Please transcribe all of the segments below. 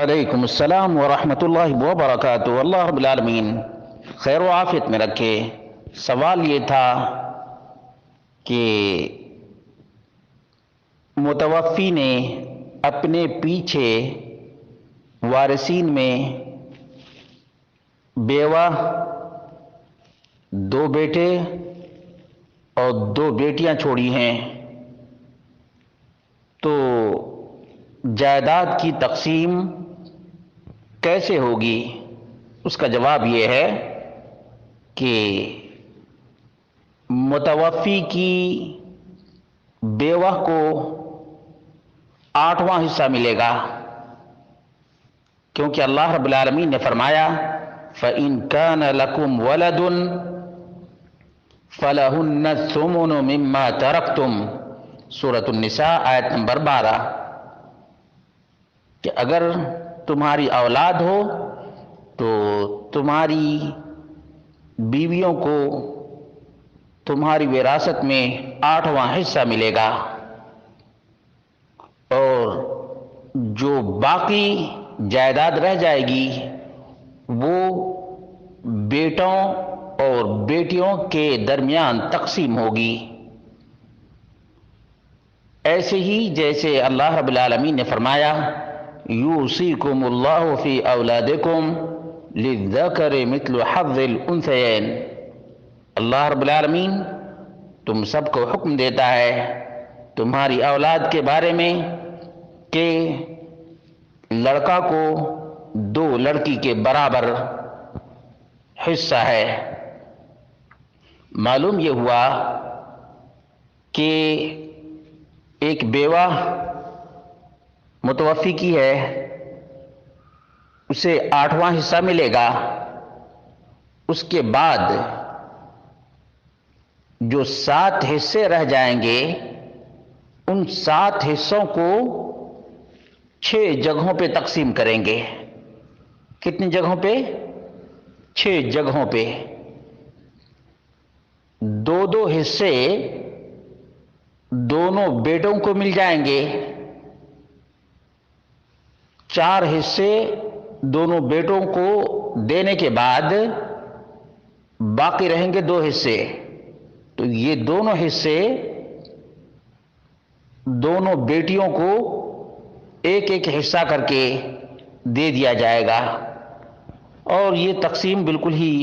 وعلیکم السلام ورحمۃ اللہ وبرکاتہ۔ اللہ رب العالمین خیر و عافیت میں رکھے۔ سوال یہ تھا کہ متوفی نے اپنے پیچھے وارثین میں بیوہ، 2 بیٹے اور 2 بیٹیاں چھوڑی ہیں، تو جائیداد کی تقسیم کیسے ہوگی؟ اس کا جواب یہ ہے کہ متوفی کی بیوہ کو 8واں حصہ ملے گا، کیونکہ اللہ رب العالمین نے فرمایا فَإِن كَانَ لَكُمْ وَلَدٌ فَلَهُنَّ الثُّمُنُ مِمَّا تَرَكْتُمْ، سورۃ النساء آیت نمبر 12، کہ اگر تمہاری اولاد ہو تو تمہاری بیویوں کو تمہاری وراثت میں 8واں حصہ ملے گا، اور جو باقی جائیداد رہ جائے گی وہ بیٹوں اور بیٹیوں کے درمیان تقسیم ہوگی، ایسے ہی جیسے اللہ رب العالمین نے فرمایا یوصیکم اللہ فی اولادکم للذکر مثل حظ الانثیین۔ اللہ رب العالمین تم سب کو حکم دیتا ہے تمہاری اولاد کے بارے میں کہ لڑکا کو 2 لڑکی کے برابر حصہ ہے۔ معلوم یہ ہوا کہ ایک بیوہ متوفی کی ہے، اسے 8واں حصہ ملے گا، اس کے بعد جو 7 حصے رہ جائیں گے ان 7 حصوں کو 6 جگہوں پہ تقسیم کریں گے۔ کتنی جگہوں پہ؟ 6 جگہوں پہ۔ 2 حصے دونوں بیٹوں کو مل جائیں گے، 4 حصے دونوں بیٹوں کو دینے کے بعد باقی رہیں گے 2 حصے، تو یہ دونوں حصے دونوں بیٹیوں کو ایک حصہ کر کے دے دیا جائے گا، اور یہ تقسیم بالکل ہی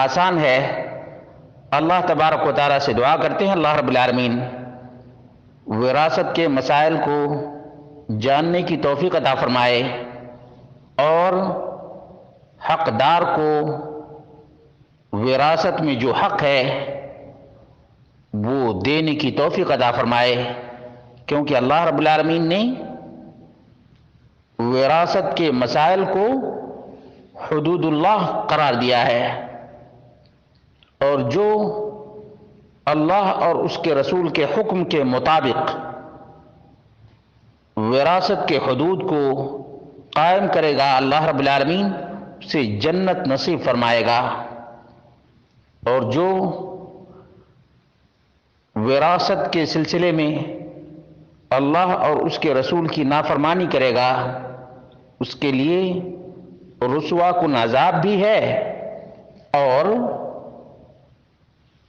آسان ہے۔ اللہ تبارک و تعالیٰ سے دعا کرتے ہیں اللہ رب العالمین وراثت کے مسائل کو جاننے کی توفیق عطا فرمائے اور حقدار کو وراثت میں جو حق ہے وہ دینے کی توفیق عطا فرمائے، کیونکہ اللہ رب العالمین نے وراثت کے مسائل کو حدود اللہ قرار دیا ہے، اور جو اللہ اور اس کے رسول کے حکم کے مطابق وراثت کے حدود کو قائم کرے گا اللہ رب العالمین سے جنت نصیب فرمائے گا، اور جو وراثت کے سلسلے میں اللہ اور اس کے رسول کی نافرمانی کرے گا اس کے لیے رسوا کن عذاب بھی ہے اور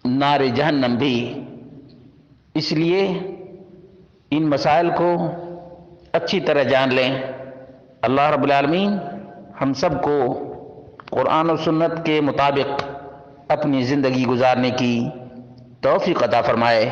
نار جہنم بھی۔ اس لیے ان مسائل کو اچھی طرح جان لیں۔ اللہ رب العالمین ہم سب کو قرآن و سنت کے مطابق اپنی زندگی گزارنے کی توفیق عطا فرمائے۔